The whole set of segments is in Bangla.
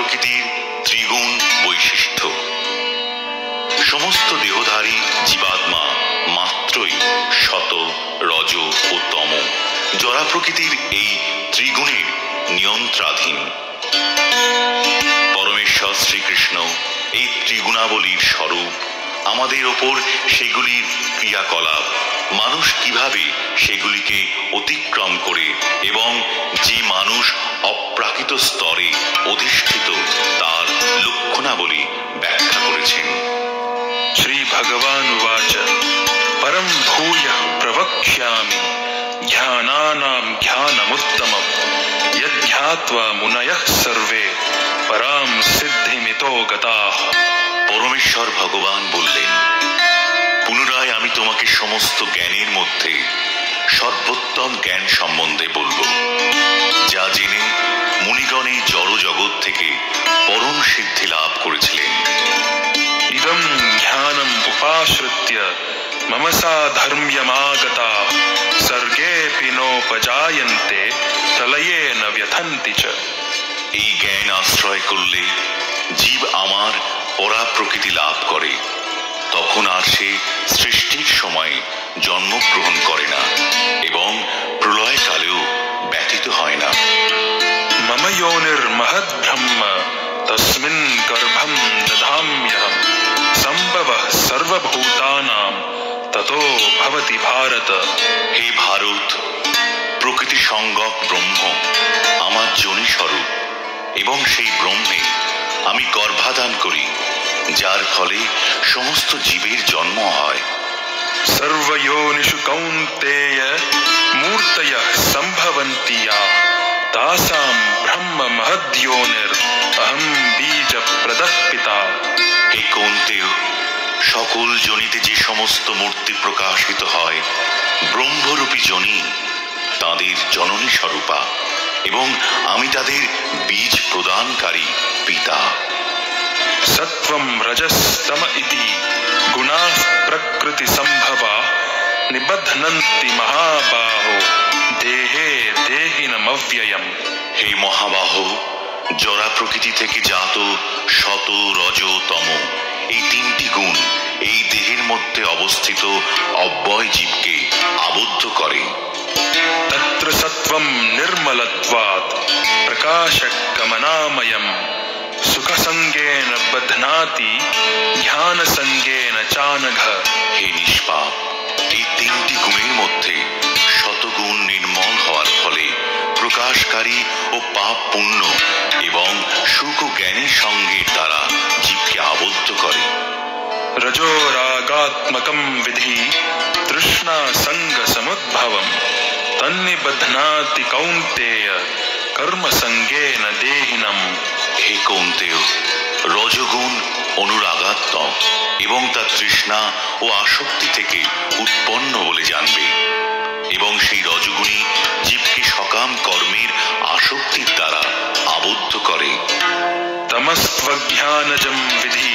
প্রকৃতির ত্রিগুণ বৈশিষ্ট্য। সমস্ত দেহধারী জীবাত্মা মাত্রই শত, রজ ও তম জরা প্রকৃতির এই ত্রিগুণের নিয়ন্ত্রণাধীন। পরমেশ্বর শ্রীকৃষ্ণ এই ত্রিগুণাবলীর স্বরূপ। আমাদের ওপর সেগুলির ক্রিয়াকলাপ, মানুষ কিভাবে সেগুলিকে অতিক্রম করে এবং যে মানুষ অপ্রাকৃত স্তরে অধিষ্ঠিত তার লক্ষণাবলী ব্যাখ্যা করেছেন। শ্রী ভগবান উবাচ পরম ভূয়ঃ প্রবক্ষ্যামি জ্ঞানানাং জ্ঞানমুত্তমম যদ্ধ্যাত্বা মুনয়ঃ সর্বে পরাম সিদ্ধিমিতো গতাঃ। পরমেশ্বর ভগবান বললেন, পুনরায় আমি তোমাকে সমস্ত জ্ঞানের মধ্যে সর্বোত্তম জ্ঞান সম্বন্ধে বলব, যা জেনে মুনিগণ এই জড় জগৎ থেকে পরম সিদ্ধি লাভ করেছিলেন। ইদম জ্ঞানম উপাশ্রিত্য মম সাধর্ম্যমাগতাঃ সর্গেপি নোপজায়ন্তে প্রলয়ে ন ব্যথন্তি চ। এই জ্ঞান আশ্রয় করলে জীব আমার পরা প্রকৃতি লাভ করে, তখন আর সে সৃষ্টির সময় জন্মগ্রহণ করে না এবং প্রলয়কালেও ব্যথিত হয় না। মম যোনির মহৎ ব্রহ্ম তস্মিন গর্ভম দধাম্যহম সম্ভবঃ সর্বভূতানাং ততো ভবতি ভারত। হে ভারত, প্রকৃতি সংজ্ঞক ব্রহ্ম আমার যোনি স্বরূপ এবং সেই ব্রহ্মে আমি গর্ভাধান করি, যার ফলে সমস্ত জীবের জন্ম হয়। সর্বয়োনিষু কৌন্তেয় মূর্তয়ঃ সম্ভবন্তি ইয়া তাসাম ব্রহ্ম মহদ্যোনির অহম বীজ প্রদঃ পিতা। হে কৌন্তেয়, সকল যোনিতে যে সমস্ত মূর্তি প্রকাশিত হয় ব্রহ্মরূপী যোনি তাদের জননী স্বরূপা এবং আমি তাদের বীজ প্রদানকারী পিতা। সত্ত্বম রজস্তম ইতি গুণাঃ প্রকৃতি সম্ভবা নিবধ্নন্তি মহাবাহো দেহে দেহিনমব্যয়ম। হে মহাবাহো, জরা প্রকৃতি থেকে জাত শত, রজ, তম এই তিনটি গুণ এই দেহের মধ্যে অবস্থিত অব্যয় জীবকে আবদ্ধ করে। তত্র সত্ত্বম নির্মলত্বাৎ প্রকাশকমনাময়ম সুখসঙ্গেন বধ্নাতি জ্ঞানসঙ্গেন চানঘ। হে নিষ্পাপ, এই তিনটি গুণের মধ্যে শতগুণ নির্মল হওয়ার ফলে প্রকাশকারী ও পাপ পুণ্য এবং সুখ ও জ্ঞানের সঙ্গের দ্বারা জীবকে আবদ্ধ করে। রজো রাগাত্মকম বিধি তৃষ্ণা সঙ্গ সমুদ্ভবম তন্নিবধ্নাতি কৌন্তেয় কর্ম সঙ্গেন দেহিনম। হে কৌন্তেয়, রজগুণ অনুরাগাত্মক এবং তা তৃষ্ণা ও আসক্তি থেকে উৎপন্ন বলে জানবে এবং সেই রজগুণই জীবকে সকাম কর্মের আসক্তির দ্বারা আবদ্ধ করে। তমস্ত্বজ্ঞানজম বিধি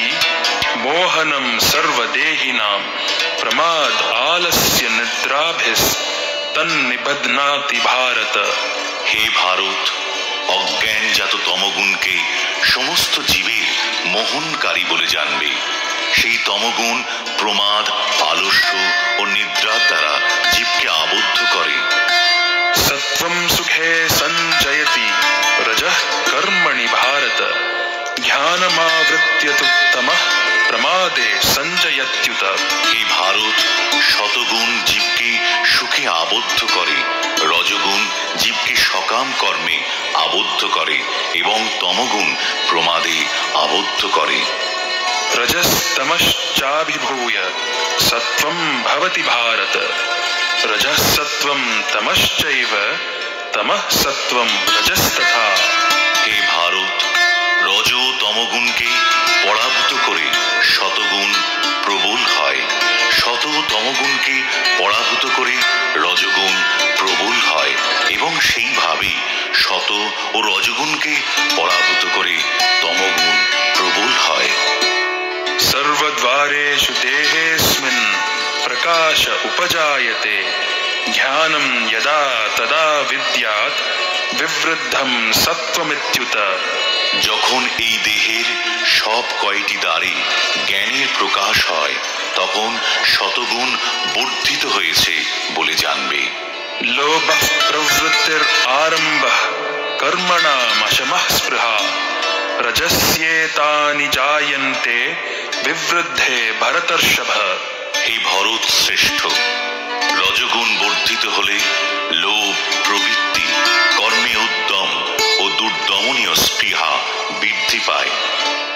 মোহনম সর্বদেহিনাম প্রমাদ আলস্য নিদ্রাভিস তন্নিবধ্নাতি ভারত। হে ভারত, অজ্ঞানজাত তমগুণকে সমস্ত জীবের মোহনকারী বলে জানবে। সেই তমগুণ প্রমাদ, আলস্য ও নিদ্রার দ্বারা জীবকে আবদ্ধ করে। সত্ত্বম সুখে সঞ্জয়তি রজঃ কর্মণি ভারত জ্ঞানমাবৃত্য তু তমঃ প্রমাদে সঞ্জয়ত্যুত। হে ভারত, শতগুণ জীবকে সুখে আবদ্ধ করে, রজগুণ জীবকে সকাম কর্মে আবদ্ধ করে এবং তমগুণ প্রমাদে আবদ্ধ করে। রজস্তমশ্চাভিভূয় সত্ত্বম ভবতি ভারত রজঃ সত্ত্বম তমশ্চৈব তমঃ সত্ত্বম রজস্তথা। হে ভারত, রজ তমগুণকে পরাভূত করে শতগুণ প্রবল হয়, শত তমগুণকে পরাভূত করে রজগুণ প্রবল হয় এবং সেইভাবে শত ও রজগুণকে পরাভূত করে তমগুণ প্রবল হয়। सर्वद्वारेषु देहेऽस्मिन् प्रकाश उपजायते ज्ञानं यदा तदा विद्यात् विवृद्धं सत्त्वमित्युत। যখন এই দেহের সব কয়টি দ্বারে জ্ঞানের প্রকাশ হয় তখন শতগুণ বর্ধিত হয়েছে বলে জানবে। लोभः प्रवृत्तिरारम्भः कर्मणामशमः स्पृहा रजस्येतानि जायन्ते विवृद्धे भरतर्षभ। হে ভরত শ্রেষ্ঠ, রজগুণ বর্ধিত হলে লোভ, প্রবৃত্তি, কর্মে উদ্যম ও দুর্দমনীয় স্পৃহা বৃদ্ধি পায়।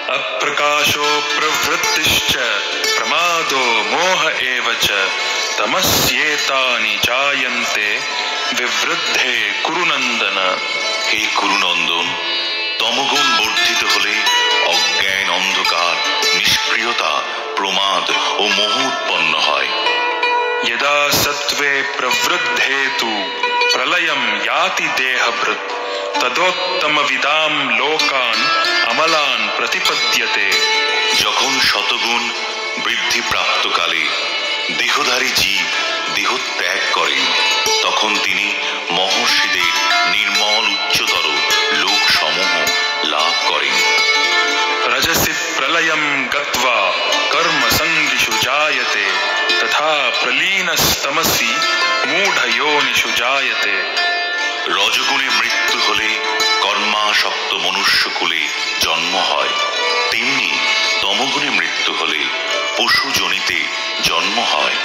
अप्रकाशो प्रवृत्तिश्च प्रमादो मोह एव च तमस्येतानि जायन्ते विवृद्धे कुरुनन्दन। হে কুরুনন্দন, তমগুণ বর্ধিত হলে অজ্ঞান, অন্ধকার, নিষ্ক্রিয়তা, প্রমাদ ও মোহ উৎপন্ন হয়। यदा सत्त्वे प्रवृद्धे तु प्रलयं याति देहभृत् तदोत्तमविदां लोकान् अमलान् प्रतिपद्यते। যখন শতগুণ বৃদ্ধি প্রাপ্তকালে দেহধারী জীব দেহ ত্যাগ করেন তখন তিনি মহর্ষিদের নির্মল উচ্চতর লোক সমূহ লাভ করেন। रजसि प्रलयं गत्वा कर्म संगिषु जायते तथा प्रलीनस्तमसि मूढयोनिषु जायते। রজগুণে মৃত্যু হলে কর্মাসক্ত মনুষ্যকুলে জন্ম হয়, তেমনি তমগুণে মৃত্যু হলে পশু জনিতে জন্ম হয়।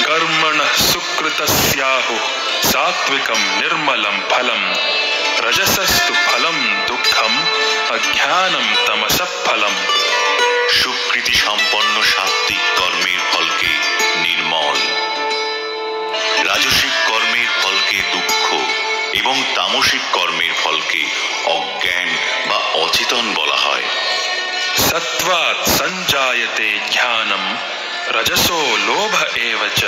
कर्मणः सुकृतस्याहुः सात्विकं निर्मलं फलं रजसस्तु फलं दुःखम् अज्ञानं तमसः फलम्। সুকৃতি সম্পন্ন সাত্ত্বিক কর্মের ফলকে নির্মল, রাজসিক কর্মের ফলকে দুঃখ এবং তামসিক কর্মের ফলকে অজ্ঞান বা অচেতন বলা হয়। सत्त्वात् संजायते ज्ञानं रजसो लोभ एव च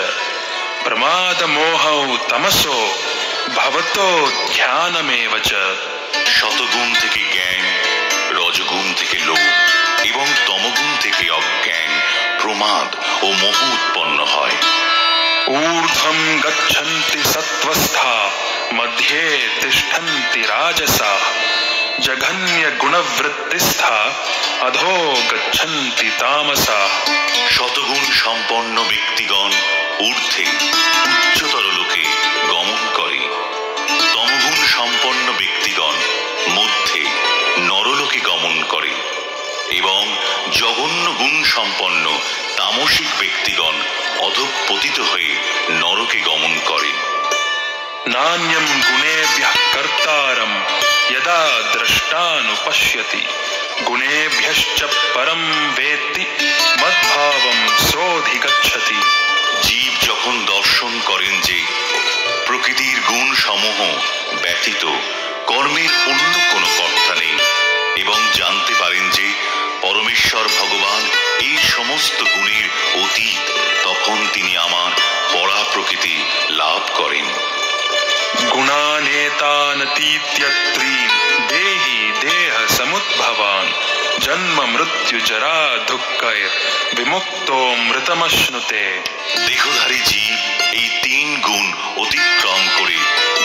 प्रमादमोहौ तमसो भवतो ध्यानमेव च। শতগুণ থেকে জ্ঞান, রজগুণ থেকে লোভ এবং তমগুণ থেকে অজ্ঞান, প্রমাদ ও মোহ উৎপন্ন হয়। ऊर्ध्वं गच्छन्ति सत्त्वस्था मध्ये तिष्ठन्ति राजसाः जघन्यगुणवृत्तिस्था अधो गच्छन्ति तामसाः। শতগুণ সম্পন্ন ব্যক্তিগণ ঊর্ধ্বে উচ্চতর লোকে গমন করে, তমগুণ সম্পন্ন ব্যক্তিগণ মধ্যে নরলোকে গমন করে এবং জঘন্য গুণ সম্পন্ন তামসিক ব্যক্তিগণ অধঃপতিত হয়ে নরকে গমন করে। नान्यं गुणेभ्यः कर्तारं यदा द्रष्टानुपश्यति गुणेभ्यश्च परं वेत्ति मद्भावं सोऽधिगच्छति। জীব যখন দর্শন করেন যে প্রকৃতির গুণ সমূহ ব্যতীত কর্মের অন্য কোনো কর্তা নেই এবং জানতে পারেন যে পরমেশ্বর ভগবান এই সমস্ত গুণের অতীত, তখন তিনি আমার পরা প্রকৃতি লাভ করেন। गुणानेतानतीत्यत्रीन् देहि देह समुद्भवान् जन्म मृत्यु जरा दुःखैर्विमुक्तो मृतमश्नुते। দেহধারী জীব এই তিন গুণ অতিক্রম করে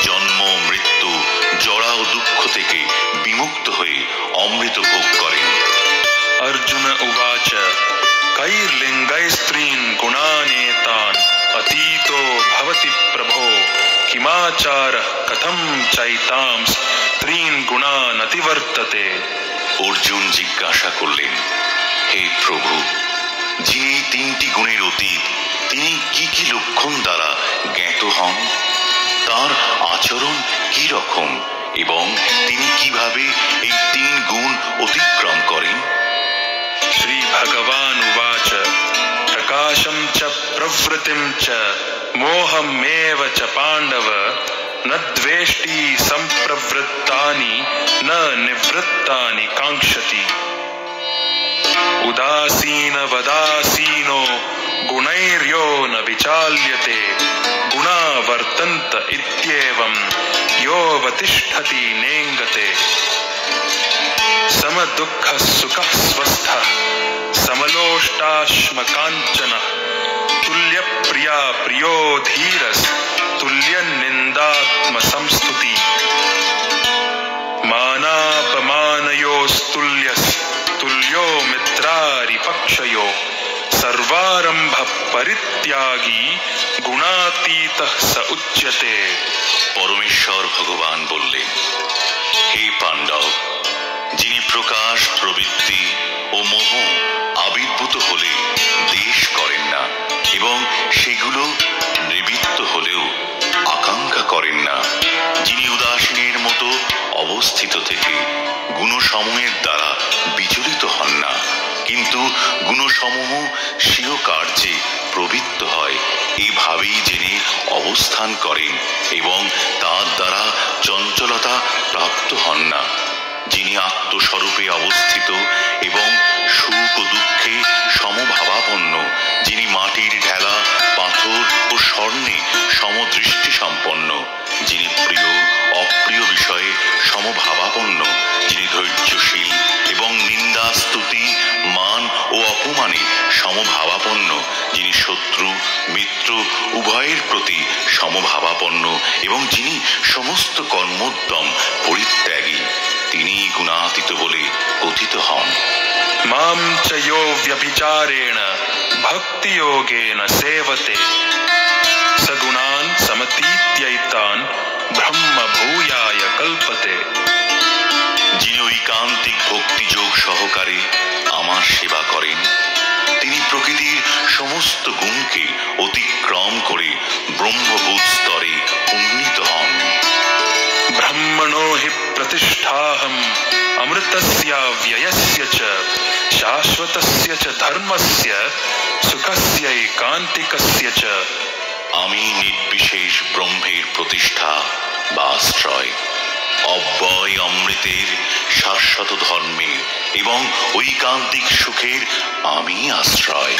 জন্ম, মৃত্যু, জরা ও দুঃখ থেকে বিমুক্ত হয়ে অমৃত ভোগ করেন। अर्जुन उवाच कैर्लिङ्गैस्त्रीन् गुणानेतान् अतीतो भवति प्रभो किमाचारः कथं चैतांस् त्रीन् गुणान् अतिवर्तते। অর্জুন জিজ্ঞাসা করলেন, হে প্রভু, যিনি এই তিনটি গুণের অতীত তিনি কি কি লক্ষণ দ্বারা জ্ঞাত হন, তার আচরণ কি রকম এবং তিনি কিভাবে এই তিন গুণ অতিক্রম করেন। श्री भगवान् उवाच प्रकाशं च प्रवृत्तिं च मोहमेव च पाण्डव न द्वेष्टि सम्प्रवृत्तानि न निवृत्तानि काङ्क्षति। उदासीनवदासीनो गुणैर्यो न विचाल्यते गुणा वर्तन्त इत्येवं योऽवतिष्ठति नेङ्गते। समदुःखः सुखः स्वस्थः समलोष्टाश्मकाञ्चनः तुल्यप्रिया प्रियो धीरस् तुल्यनिन्दात्मसंस्तुति। प्राणयोस्तुल्यो मित्रारिपक्षयो सर्वारंभ परित्यागी गुणातीतः स उच्यते। পরমেশ্বর ভগবান বললেন, হে পাণ্ডব, যিনি প্রকাশ, প্রবৃত্তি ও মোহ আবির্ভূত হলে দেশ করেন না এবং সেগুলো নিবৃত্ত হলেও আকাঙ্ক্ষা করেন না, যিনি উদাসীনের মতো অবস্থিত থেকে গুণসমূহের দ্বারা বিচলিত হন না, কিন্তু গুণসমূহ স্বীয় কার্যে প্রবৃত্ত হয় এইভাবেই যিনি অবস্থান করেন এবং তার দ্বারা চঞ্চলতা প্রাপ্ত হন না, যিনি আত্মস্বরূপে অবস্থিত এবং সুখ ও দুঃখে সমভাবাপন্ন, যিনি মাটির ঢেলা, পাথর ও স্বর্ণে সমদৃষ্টি সম্পন্ন, যিনি প্রিয় অপ্রিয় বিষয়ে সমভাবাপন্ন, যিনি ধৈর্যশীল এবং নিন্দা, স্তুতি, মান ও অপমানে সমভাবাপন্ন, যিনি শত্রু মিত্র উভয়ের প্রতি সমভাবাপন্ন এবং যিনি সমস্ত কর্মোদ্যম পরিত্যাগী, তিনি গুণাতীত বলে কথিত হন। मां च यो व्यभिचारेण भक्ति योगेन सेवते सगुणान् समतीत्यैतान् ब्रह्म भूयाय कल्पते। যিনি ঐকান্তিক ভক্তিযোগ সহকারে আমার সেবা করেন, তিনি প্রকৃতির সমস্ত গুণকে অতিক্রম করে ব্রহ্মভূত স্তরে উন্নীত হন। ब्रह्मणो हि प्रतिष्ठाहम् अमृतस्य व्ययस्य च शाश्वतस्य च धर्मस्य सुखस्य एकान्तिकस्य च। আমি নির্বিশেষ ব্রহ্মের প্রতিষ্ঠা বা আশ্রয়, অব্যয় অমৃতের, শাশ্বত ধর্মের এবং ঐকান্তিক সুখের আমি আশ্রয়।